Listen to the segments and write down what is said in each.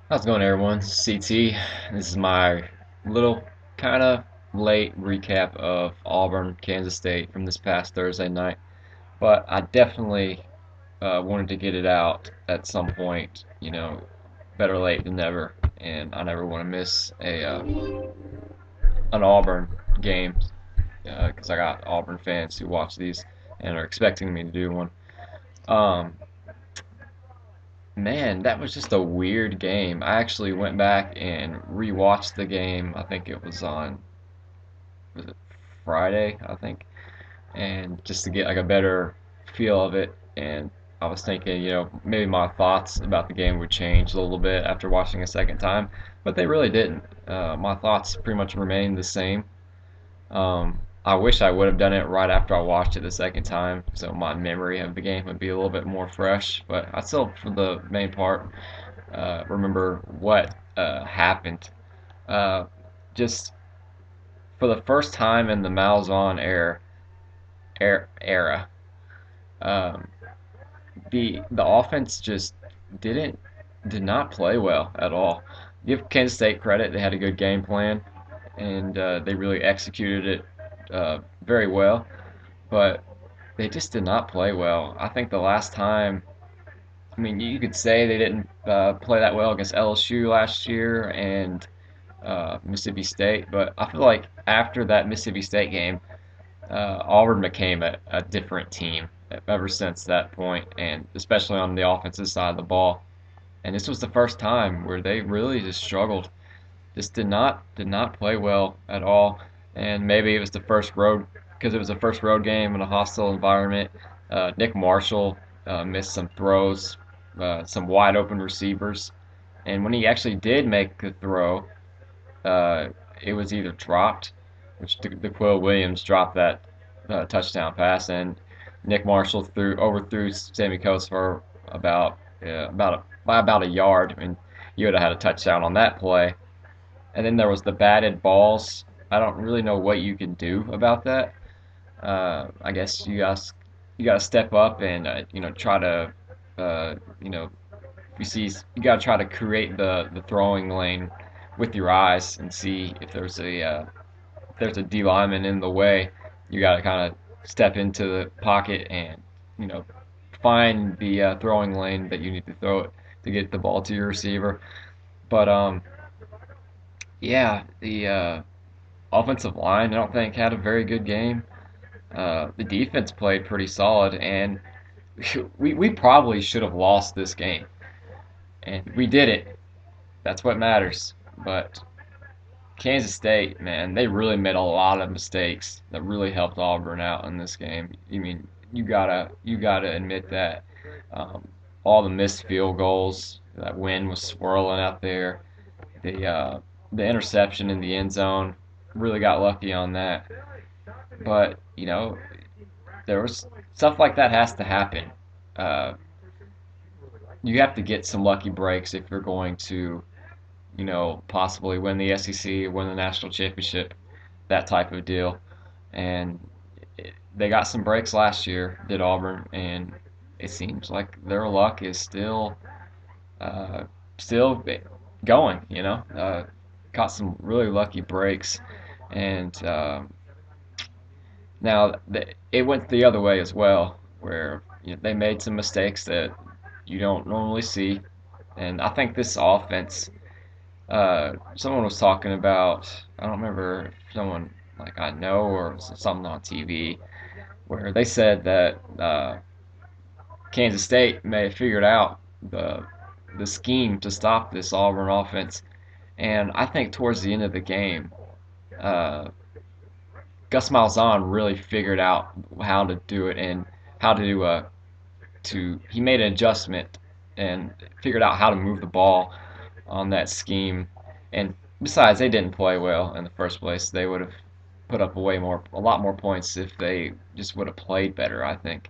How's it going, everyone? CT. This is my little kind of late recap of Auburn, Kansas State from this past Thursday night. But I definitely wanted to get it out at some point. Better late than never. And I never want to miss an Auburn game because I got Auburn fans who watch these and are expecting me to do one. Um, Man, that was just a weird game. I actually went back and rewatched the game. I think it was on, was it Friday, I think, and just to get like a better feel of it. And I was thinking, maybe my thoughts about the game would change a little bit after watching a second time, but they really didn't. My thoughts pretty much remained the same. I wish I would have done it right after I watched it the second time, so my memory of the game would be a little bit more fresh. But I still, for the main part, remember what happened. Uh, just for the first time in the Malzahn era, um, the offense just didn't did not play well at all. Give Kansas State credit; they had a good game plan, and they really executed it very well. But they just did not play well. I think the last time, I mean, you could say they didn't play that well against LSU last year and Mississippi State, but I feel like after that Mississippi State game, Auburn became a different team ever since that point, and especially on the offensive side of the ball. And this was the first time where they really just struggled, just did not play well at all. And maybe it was the first road because it was the first road game in a hostile environment. Nick Marshall missed some throws, some wide open receivers, and when he actually did make the throw, it was either dropped, which the Quill Williams dropped that touchdown pass, and Nick Marshall overthrew Sammy Coates for by about a yard, and you would have had a touchdown on that play. And then there was the batted balls. I don't really know what you can do about that. I guess you got to step up and try to uh, you know you got to try to create the throwing lane with your eyes and see if there's a D lineman in the way. You got to kind of step into the pocket and you know find the throwing lane that you need to throw it to get the ball to your receiver. But yeah, the offensive line I don't think had a very good game. The defense played pretty solid, and we probably should have lost this game, and we did it. That's what matters. But Kansas State, man, they really made a lot of mistakes that really helped Auburn out in this game. I mean, you gotta admit that all the missed field goals, that wind was swirling out there. The the interception in the end zone, really got lucky on that. But there was stuff like that has to happen. Uh, you have to get some lucky breaks if you're going to possibly win the SEC, win the national championship, that type of deal. And they got some breaks last year, did Auburn, and it seems like their luck is uh, still going. Got some really lucky breaks, and now it went the other way as well, where they made some mistakes that you don't normally see, and I think this offense. Someone was talking about, I don't remember if someone like I know or something on TV, where they said that Kansas State may have figured out the scheme to stop this Auburn offense, and I think towards the end of the game, uh, Gus Malzahn really figured out how to do it and how to he made an adjustment and figured out how to move the ball on that scheme. And besides, they didn't play well in the first place. They would have put up a lot more points if they just would have played better, I think.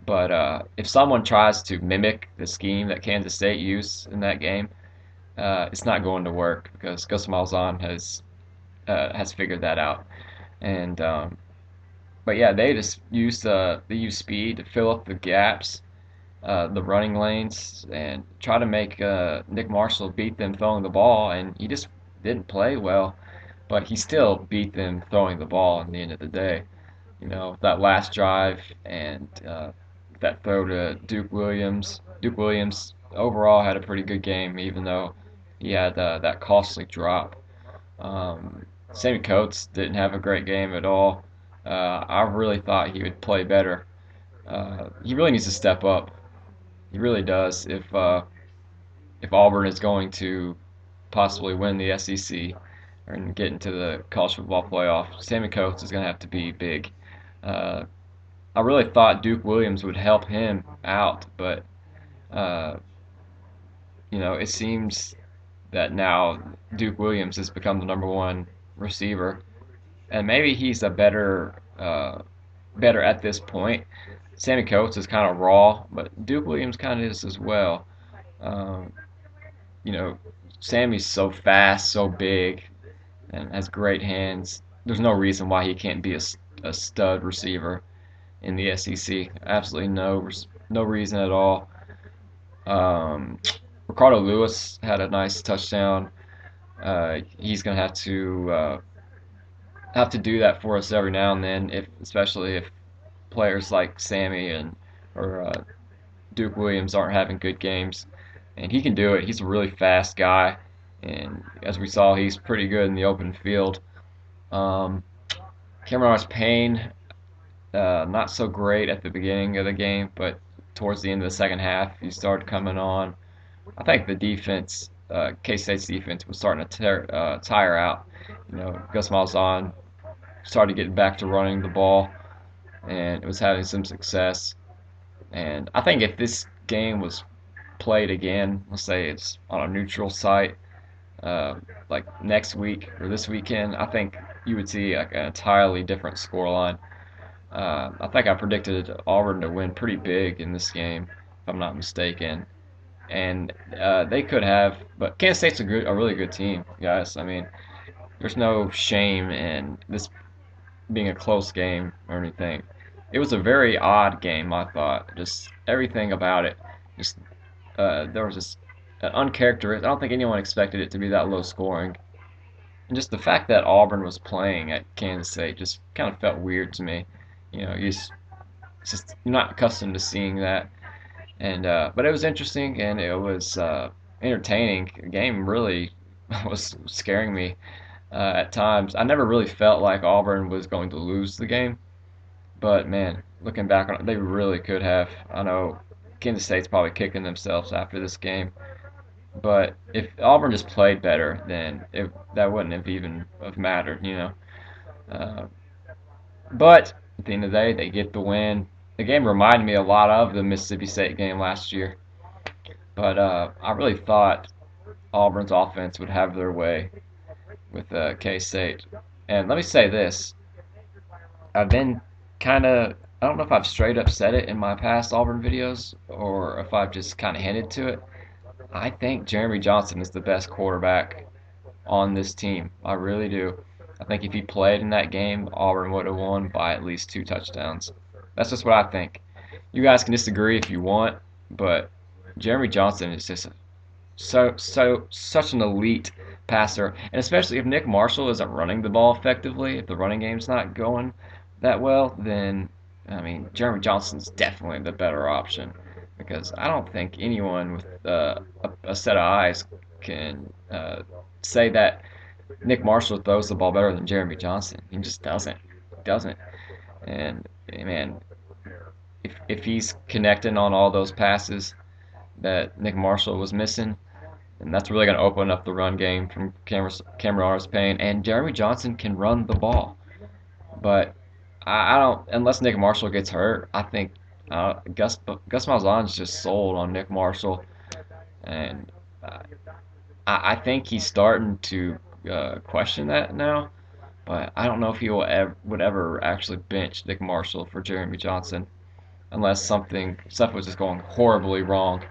But if someone tries to mimic the scheme that Kansas State used in that game, it's not going to work because Gus Malzahn has figured that out. And but yeah, they just used speed to fill up the gaps. the running lanes and try to make Nick Marshall beat them throwing the ball, and he just didn't play well. But he still beat them throwing the ball in the end of the day. You know, that last drive and that throw to Duke Williams. Duke Williams overall had a pretty good game, even though he had that costly drop. Sammy Coates didn't have a great game at all. I really thought he would play better. He really needs to step up. He really does. If Auburn is going to possibly win the SEC and get into the college football playoff, Sammy Coates is going to have to be big. Uh, I really thought Duke Williams would help him out, but uh, it seems that now Duke Williams has become the number one receiver, and maybe he's a better at this point. Sammy Coates is kind of raw, but Duke Williams kind of is as well. Um, you know, Sammy's so fast, so big, and has great hands. There's no reason why he can't be a stud receiver in the SEC. Absolutely no reason at all. Um, Ricardo Louis had a nice touchdown. He's gonna have to do that for us every now and then, if especially if players like Sammy and or Duke Williams aren't having good games, and he can do it. He's a really fast guy, and as we saw, he's pretty good in the open field. Um, Cameron Payne, not so great at the beginning of the game, but towards the end of the second half, he started coming on. I think the defense, K-State's defense, was starting to tire out. Gus Malzahn started getting back to running the ball, and it was having some success. And I think if this game was played again, let's say it's on a neutral site, uh, like next week or this weekend, I think you would see like an entirely different scoreline. I think I predicted Auburn to win pretty big in this game, if I'm not mistaken. And they could have, but Kansas State's a really good team, guys. I mean, there's no shame in this being a close game or anything. It was a very odd game, I thought. Just everything about it. Just there was just an uncharacteristic. I don't think anyone expected it to be that low scoring. And just the fact that Auburn was playing at Kansas State just kind of felt weird to me. It's just you're not accustomed to seeing that. And but it was interesting and it was entertaining. The game really was scaring me at times. I never really felt like Auburn was going to lose the game, but man, looking back on it, they really could have. I know Kansas State's probably kicking themselves after this game, but if Auburn just played better, then that wouldn't have even have mattered. Uh, but at the end of the day, they get the win. The game reminded me a lot of the Mississippi State game last year, but I really thought Auburn's offense would have their way with K-State. And let me say this: I've been kind of I don't know if I've straight up said it in my past Auburn videos or if I've just kind of hinted to it. I think Jeremy Johnson is the best quarterback on this team. I really do. I think if he played in that game, Auburn would have won by at least 2 touchdowns. That's just what I think. You guys can disagree if you want, but Jeremy Johnson is just such an elite passer, and especially if Nick Marshall isn't running the ball effectively, if the running game's not going that well, then I mean Jeremy Johnson's definitely the better option because I don't think anyone with a set of eyes can say that Nick Marshall throws the ball better than Jeremy Johnson. He just doesn't. He doesn't. And man, if he's connecting on all those passes that Nick Marshall was missing, and that's really going to open up the run game from Cameron Payne. And Jeremy Johnson can run the ball, but I don't unless Nick Marshall gets hurt. I think Gus Malzahn's just sold on Nick Marshall, and I think he's starting to question that now. But I don't know if he would ever actually bench Nick Marshall for Jeremy Johnson unless stuff was just going horribly wrong,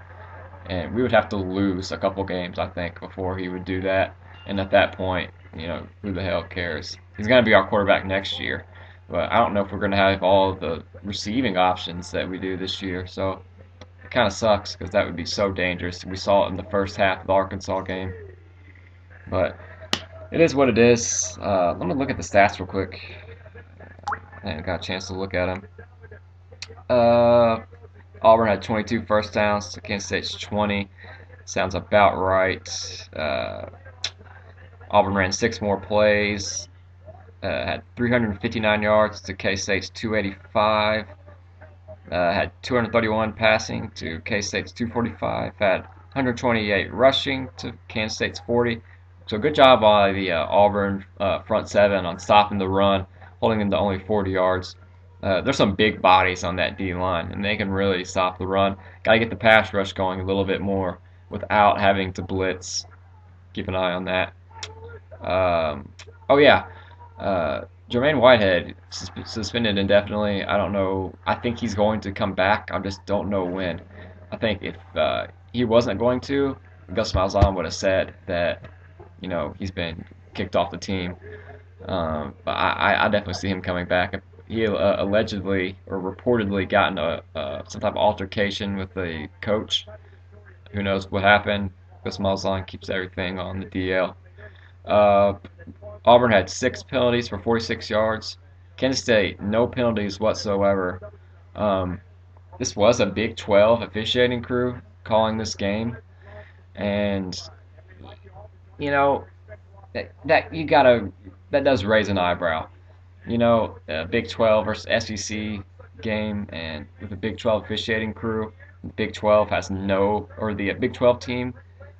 and we would have to lose a couple games, I think, before he would do that. And at that point, who the hell cares? He's going to be our quarterback next year, but I don't know if we're going to have all the receiving options that we do this year. So it kind of sucks because that would be so dangerous. We saw it in the first half of the Arkansas game, but it is what it is. Let me look at the stats real quick. I haven't got a chance to look at them. Uh, Auburn had 22 first downs to Kansas State's 20. Sounds about right. Auburn ran 6 more plays. Had 359 yards to K-State's 285. Had 231 passing to K-State's 245. Had 128 rushing to Kansas State's 40. So good job by the Auburn front seven on stopping the run, holding them to only 40 yards. There's some big bodies on that D line, and they can really stop the run. Got to get the pass rush going a little bit more without having to blitz. Keep an eye on that. Oh yeah, Jermaine Whitehead suspended indefinitely. I don't know. I think he's going to come back. I just don't know when. I think if he wasn't going to, Gus Malzahn would have said that he's been kicked off the team. But I definitely see him coming back. He allegedly or reportedly gotten some type of altercation with the coach. Who knows what happened? Gus Malzahn keeps everything on the DL. Uh, Auburn had 6 penalties for 46 yards. Kansas State, no penalties whatsoever. Um, this was a Big 12 officiating crew calling this game, and you know that does raise an eyebrow. Big 12 versus SEC game, and with the Big 12 officiating crew, the Big 12 has no, or the Big 12 team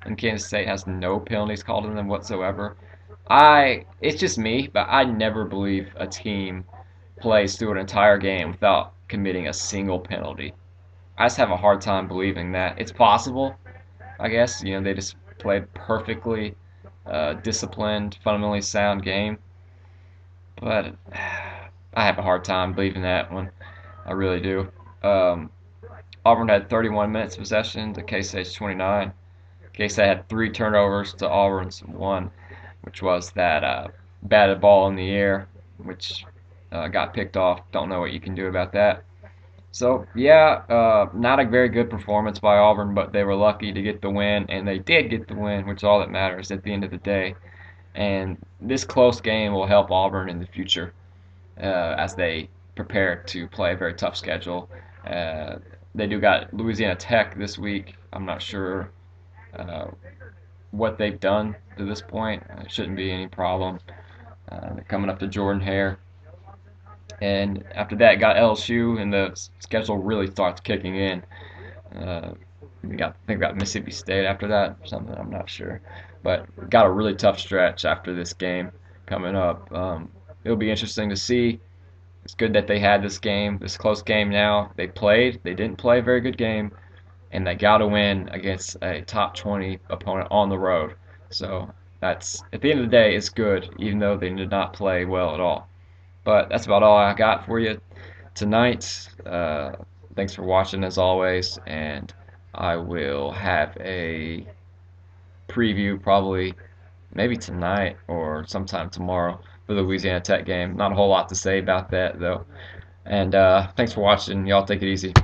in Kansas State has no penalties called on them whatsoever. It's just me, but I never believe a team plays through an entire game without committing a single penalty. I just have a hard time believing that. It's possible, I guess. They just played perfectly disciplined, fundamentally sound game. But I have a hard time believing that one. I really do. Auburn had 31 minutes of possession to K-State's 29. K-State had 3 turnovers to Auburn's 1, which was that batted ball in the air, which got picked off. Don't know what you can do about that. So, yeah, not a very good performance by Auburn, but they were lucky to get the win, and they did get the win, which is all that matters at the end of the day. And this close game will help Auburn in the future as they prepare to play a very tough schedule. They do got Louisiana Tech this week. I'm not sure uh, what they've done to this point. It shouldn't be any problem. They're coming up to Jordan Hare. And after that, got LSU, and the schedule really starts kicking in. I think we got Mississippi State after that, or something. I'm not sure, but got a really tough stretch after this game coming up. It'll be interesting to see. It's good that they had this game, this close game. Now they played. They didn't play a very good game, and they got to win against a top 20 opponent on the road. So that's at the end of the day, it's good, even though they did not play well at all. But that's about all I got for you tonight. Thanks for watching as always, and I will have a preview probably maybe tonight or sometime tomorrow for the Louisiana Tech game. Not a whole lot to say about that though. And thanks for watching. Y'all take it easy.